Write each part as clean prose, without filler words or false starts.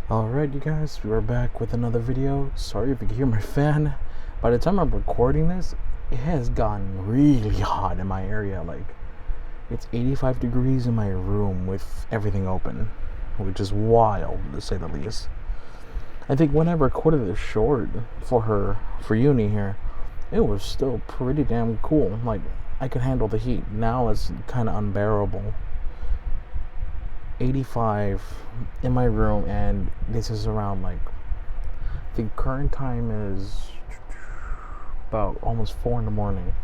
Alright, you guys, we're back with another video. Sorry if you can hear my fan. By the time I'm recording this, it has gotten really hot in my area. Like, it's 85 degrees in my room with everything open, which is wild to say the least. I think when I recorded this short for Eunie here, it was still pretty damn cool. Like, I could handle the heat. Now it's kind of unbearable. 85 in my room, and this is around, like, the current time is about almost 4 in the morning.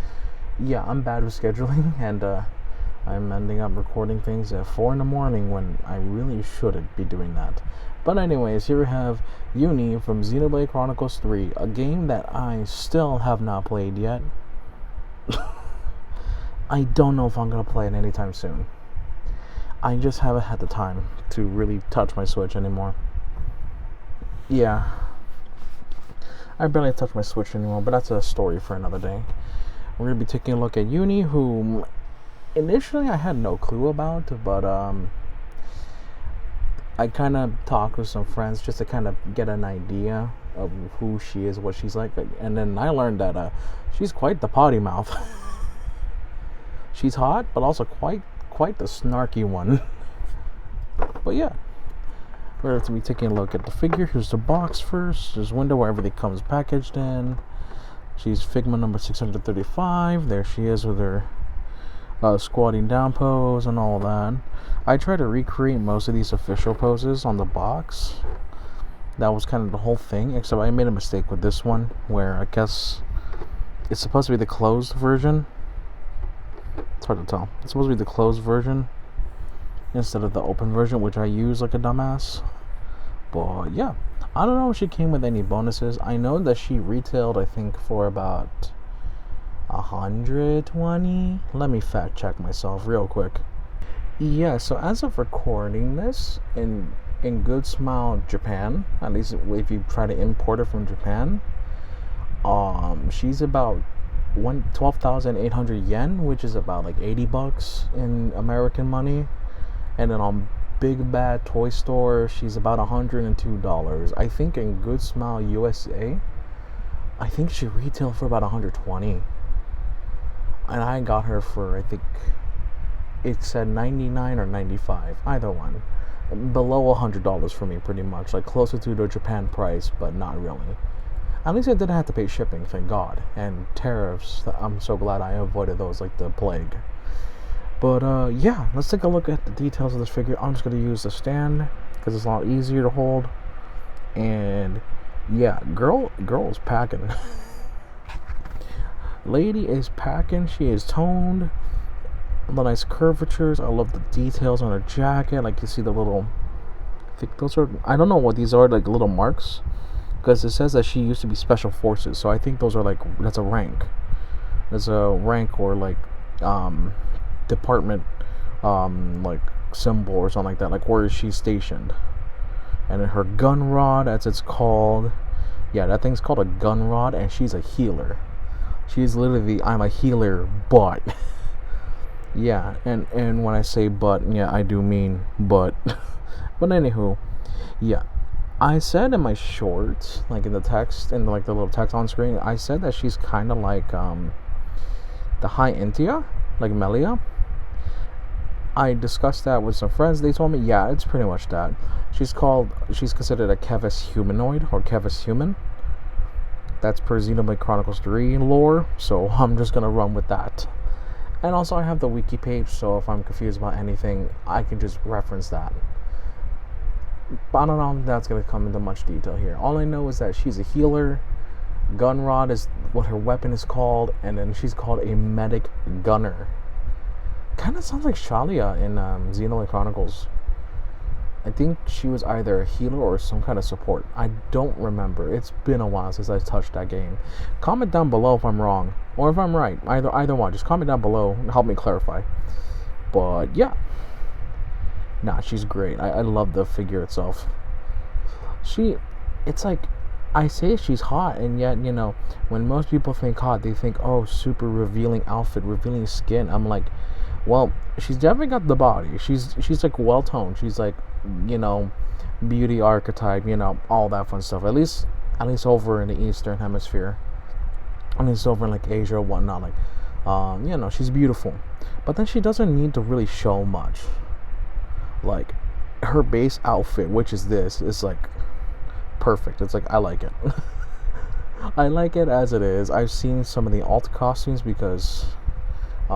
Yeah, I'm bad with scheduling, and I'm ending up recording things at 4 in the morning when I really shouldn't be doing that. But anyways, here we have Eunie from Xenoblade Chronicles 3, a game that I still have not played yet. I don't know if I'm gonna play it anytime soon. I just haven't had the time to really touch my Switch anymore. Yeah, I barely touch my Switch anymore, but that's a story for another day. We're going to be taking a look at Eunie, whom initially I had no clue about, but I kind of talked with some friends just to kind of get an idea of who she is, what she's like, and then I learned that she's quite the potty mouth. She's hot, but also quite the snarky one. But yeah, we're going to be taking a look at the figure. Here's the box first. There's a window where everything comes packaged in. She's Figma number 635. There she is with her squatting down pose and all that. I try to recreate most of these official poses on the box. That was kind of the whole thing, except I made a mistake with this one, where I guess it's supposed to be the closed version. It's hard to tell. It's supposed to be the closed version instead of the open version, which I use like a dumbass. But yeah, I don't know if she came with any bonuses. I know that she retailed, I think, for about 120. Let me fact check myself real quick. Yeah, so as of recording this, in GOODSMILE Japan, at least if you try to import it from Japan, she's about 12,800 yen, which is about like $80 in American money. And then on Big Bad Toy Store, she's about $102. I think in GOODSMILE USA, I think she retailed for about 120. And I got her for, I think it said 99 or 95, either one. Below $100 for me, pretty much, like closer to the Japan price, but not really. At least I didn't have to pay shipping, thank God. And tariffs, I'm so glad I avoided those like the plague. But yeah, let's take a look at the details of this figure. I'm just going to use the stand because it's a lot easier to hold. And yeah, girl is packing. Lady is packing. She is toned. The nice curvatures. I love the details on her jacket. Like, you see the little, I think those are, I don't know what these are, like little marks. Because it says that she used to be special forces, so I think those are like, that's a rank. That's a rank or like department like symbol or something like that, like where she's stationed. And then her gun rod, as it's called, yeah, that thing's called a gun rod, and she's a healer. She's literally I'm a healer, but yeah, and when I say but, yeah, I do mean but. But anywho, yeah, I said in my shorts, like in the text, in like the little text on screen, I said that she's kind of like the High Intia, like Melia. I discussed that with some friends. They told me, yeah, it's pretty much that. She's considered a Kevis humanoid, or Kevis human. That's per Xenoblade Chronicles 3 lore, so I'm just gonna run with that. And also I have the wiki page, so if I'm confused about anything, I can just reference that. But I don't know if that's going to come into much detail here. All I know is that she's a healer. Gun rod is what her weapon is called. And then she's called a medic gunner. Kind of sounds like Shalia in Xenoblade Chronicles. I think she was either a healer or some kind of support. I don't remember. It's been a while since I touched that game. Comment down below if I'm wrong. Or if I'm right. Either one. Just comment down below and help me clarify. But yeah. Nah, she's great. I love the figure itself. It's like, I say she's hot, and yet, you know, when most people think hot, they think, oh, super revealing outfit, revealing skin. I'm like, well, she's definitely got the body. She's like well toned. She's like, you know, beauty archetype, you know, all that fun stuff. At least over in the Eastern Hemisphere. I mean, it's over in like Asia or whatnot. Like, you know, she's beautiful, but then she doesn't need to really show much. Like, her base outfit, which is this, is like perfect. It's like, I like it. I like it as it is. I've seen some of the alt costumes because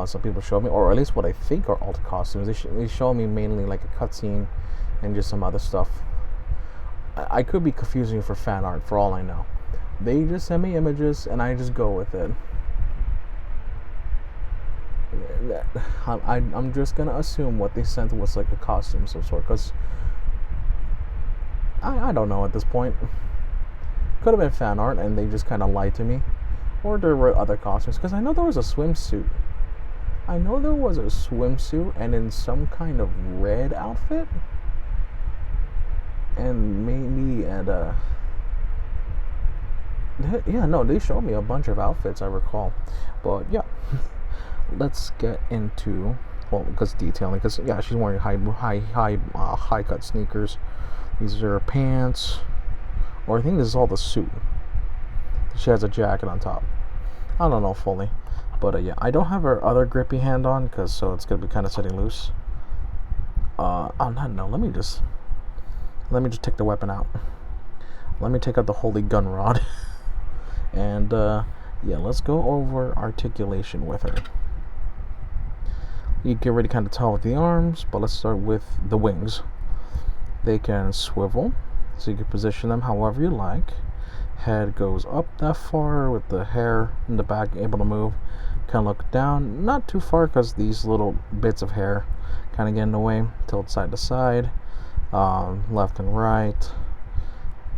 some people show me, or at least what I think are alt costumes. They show me mainly like a cutscene and just some other stuff. I could be confusing for fan art for all I know. They just send me images and I just go with it. I'm just gonna assume what they sent was like a costume of some sort, because I don't know at this point. Could have been fan art and they just kind of lied to me, or there were other costumes, because I know there was a swimsuit. And in some kind of red outfit, and maybe they showed me a bunch of outfits, I recall. But yeah, let's get into, well, because detailing, because yeah, she's wearing high cut sneakers. These are her pants, or I think this is all the suit. She has a jacket on top. I don't know fully, but yeah, I don't have her other grippy hand on, because so it's gonna be kind of sitting loose. Let me just take the weapon out. Let me take out the holy gun rod. And yeah, let's go over articulation with her. You can already kind of tell with the arms, but let's start with the wings. They can swivel, so you can position them however you like. Head goes up that far with the hair in the back able to move. Kind of look down, not too far, because these little bits of hair kind of get in the way. Tilt side to side, left and right.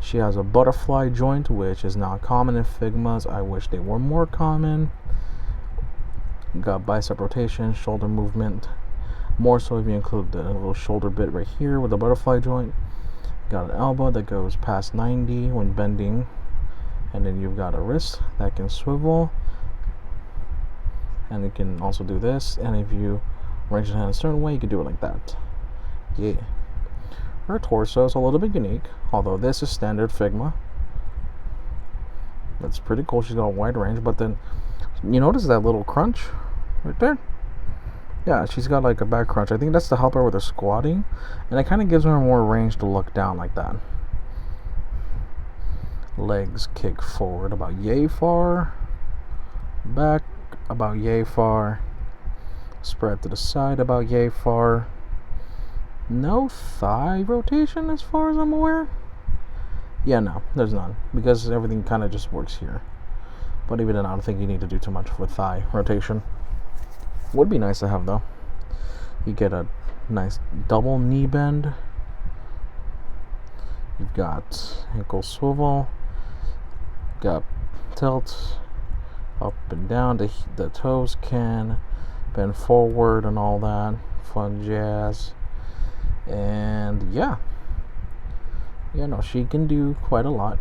She has a butterfly joint, which is not common in Figmas. I wish they were more common. Got bicep rotation, shoulder movement. More so if you include the little shoulder bit right here with the butterfly joint. Got an elbow that goes past 90 when bending. And then you've got a wrist that can swivel. And you can also do this. And if you arrange the hand a certain way, you can do it like that. Yeah. Her torso is a little bit unique, although this is standard Figma. That's pretty cool. She's got a wide range, but then you notice that little crunch right there? Yeah, she's got like a back crunch. I think that's to help her with her squatting, and it kind of gives her more range to look down like that. Legs kick forward about yay far, back about yay far, spread to the side about yay far. No thigh rotation as far as I'm aware. Yeah, no, there's none, because everything kind of just works here. But even then, I don't think you need to do too much for thigh rotation. Would be nice to have though. You get a nice double knee bend. You've got ankle swivel. Got tilt up and down. The toes can bend forward and all that fun jazz. And yeah, she can do quite a lot.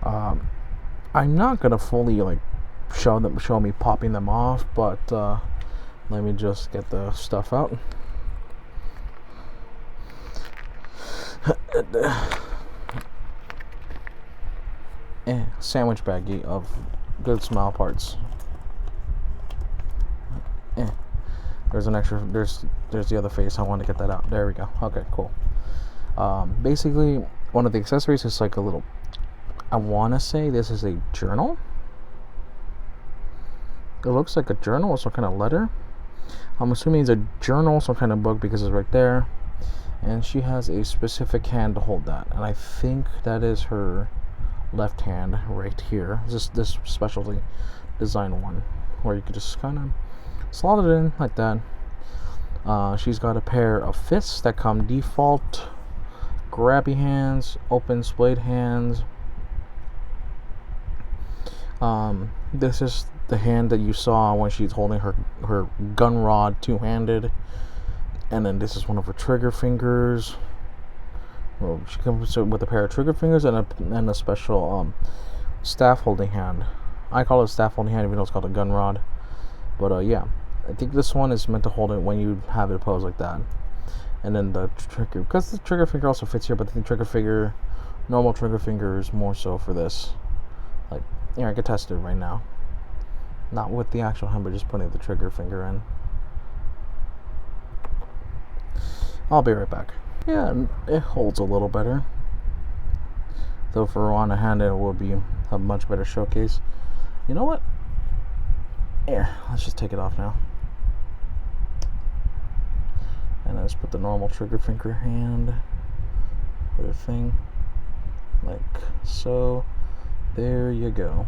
I'm not gonna fully like show me popping them off, but let me just get the stuff out. Sandwich baggie of GOODSMILE parts. There's an extra. There's the other face. I want to get that out. There we go. Okay, cool. Basically, one of the accessories is like a little. I want to say this is a journal. It looks like a journal or some kind of letter. I'm assuming it's a journal, some kind of book, because it's right there. And she has a specific hand to hold that, and I think that is her left hand right here. This specialty design one, where you could just kind of slot it in like that. She's got a pair of fists that come default. Grabby hands, open splayed hands. This is the hand that you saw when she's holding her gun rod two-handed. And then this is one of her trigger fingers. Well, she comes with a pair of trigger fingers and a special staff holding hand. I call it a staff holding hand even though it's called a gun rod. But yeah, I think this one is meant to hold it when you have it posed like that. And then the trigger, because the trigger finger also fits here, but the trigger finger, normal trigger finger is more so for this. Like, yeah, I could test it right now. Not with the actual hand, but just putting the trigger finger in. I'll be right back. Yeah, it holds a little better. Though for on a hand, it will be a much better showcase. You know what? Here, let's just take it off now. And I just put the normal trigger finger hand with the thing. Like so. There you go.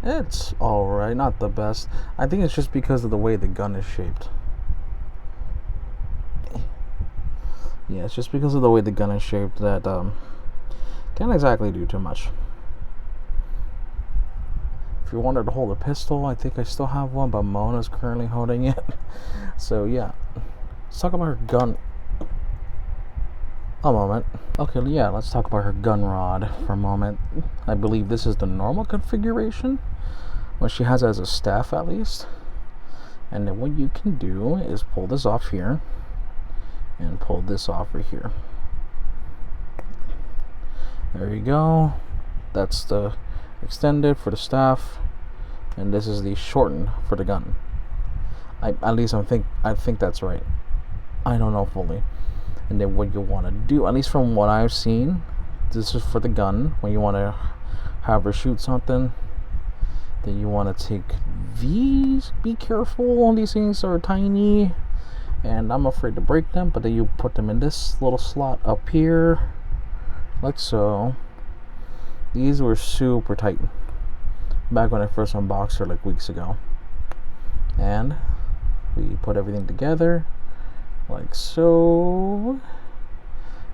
It's alright, not the best. I think it's just because of the way the gun is shaped. Yeah, it's just because of the way the gun is shaped that can't exactly do too much. If you wanted to hold a pistol, I think I still have one, but Mona's currently holding it. So yeah, let's talk about her gun. A moment. Okay, yeah, let's talk about her gun rod for a moment. I believe this is the normal configuration, what she has as a staff at least. And then what you can do is pull this off here and pull this off right here. There you go. That's the extended for the staff, and this is the shortened for the gun. I think that's right. I don't know fully. And then what you want to do, at least from what I've seen, this is for the gun. When you want to have her shoot something, then you want to take these. Be careful, these things are tiny, and I'm afraid to break them. But then you put them in this little slot up here, like so. These were super tight back when I first unboxed her like weeks ago. And we put everything together like so,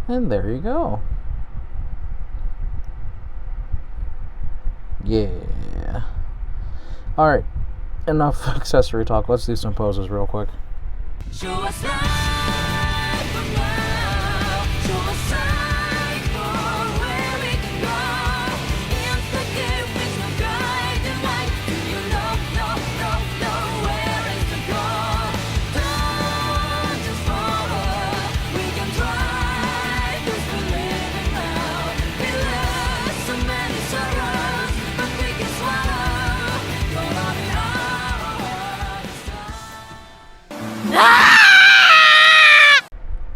and there you go. Yeah. Alright, enough accessory talk. Let's do some poses real quick. Show us life from now. Show us sight for where we can go. Instigate with no guide and light. Do you know where is the goal? Don't just follow. We can try, 'cause we're living now. We lost so many sorrows, but we can swallow. Gonna be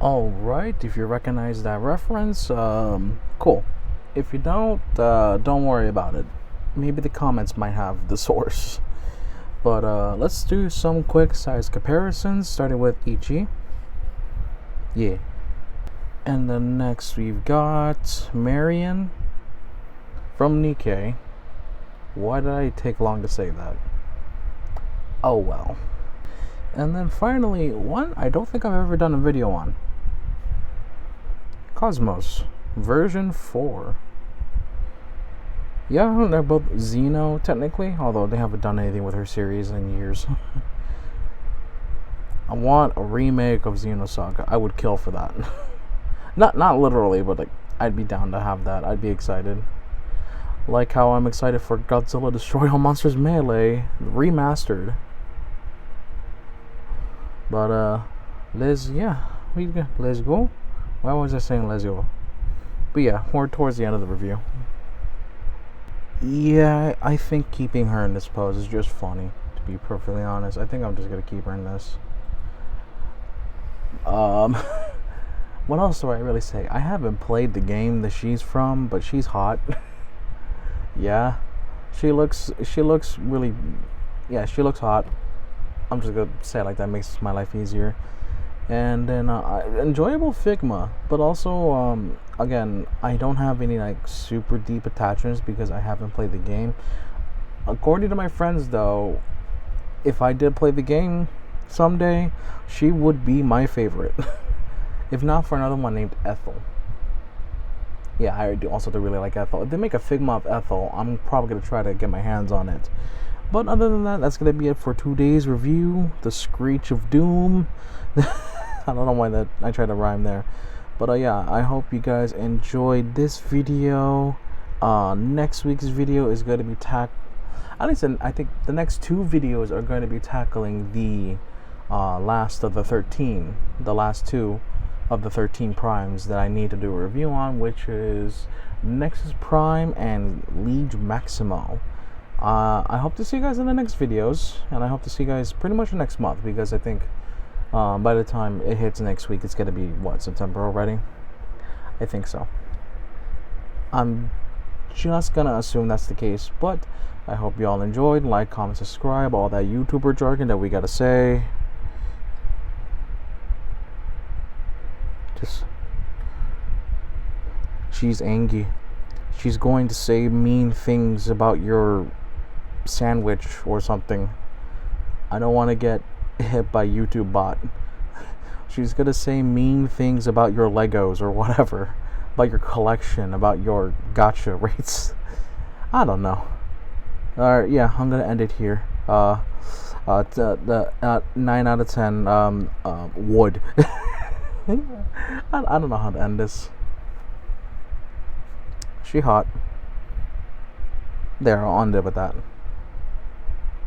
Alright, if you recognize that reference, cool. If you don't worry about it. Maybe the comments might have the source. But let's do some quick size comparisons, starting with Ichi. Yeah. And then next we've got Marion from Nikkei. Why did I take long to say that? Oh well. And then finally, one I don't think I've ever done a video on. Cosmos, version 4. Yeah, they're both Xeno, technically, although they haven't done anything with her series in years. I want a remake of Xenosaga. I would kill for that. not literally, but like, I'd be down to have that. I'd be excited. Like how I'm excited for Godzilla Destroy All Monsters Melee remastered. But let's go. Why was I saying let's go? But yeah, we're towards the end of the review. Yeah, I think keeping her in this pose is just funny, to be perfectly honest. I think I'm just gonna keep her in this. What else do I really say? I haven't played the game that she's from, but she's hot. Yeah, she looks really, yeah, she looks hot. I'm just gonna say it like that, makes my life easier. And then enjoyable Figma, but also again, I don't have any like super deep attachments because I haven't played the game. According to my friends though, if I did play the game someday, she would be my favorite. If not for another one named Ethel. Yeah, I do also really like Ethel. If they make a Figma of Ethel, I'm probably gonna try to get my hands on it. But other than that, that's gonna be it for today's review. The Screech of Doom. I don't know why that I tried to rhyme there. But yeah, I hope you guys enjoyed this video. Next week's video is going to be I think the next two videos are going to be tackling the last of the 13, the last two of the 13 primes that I need to do a review on, which is Nexus Prime and Liege Maximo. I hope to see you guys in the next videos, and I hope to see you guys pretty much next month, because I think by the time it hits next week, it's going to be, what, September already? I think so. I'm just going to assume that's the case, but I hope you all enjoyed. Like, comment, subscribe, all that YouTuber jargon that we got to say. She's angry. She's going to say mean things about your sandwich or something. I don't want to get hit by YouTube bot. She's gonna say mean things about your Legos or whatever, about your collection, about your gacha rates. I don't know. Alright, yeah, I'm gonna end it here. 9 out of 10 wood. I don't know how to end this. She hot. There, I'll end it with that.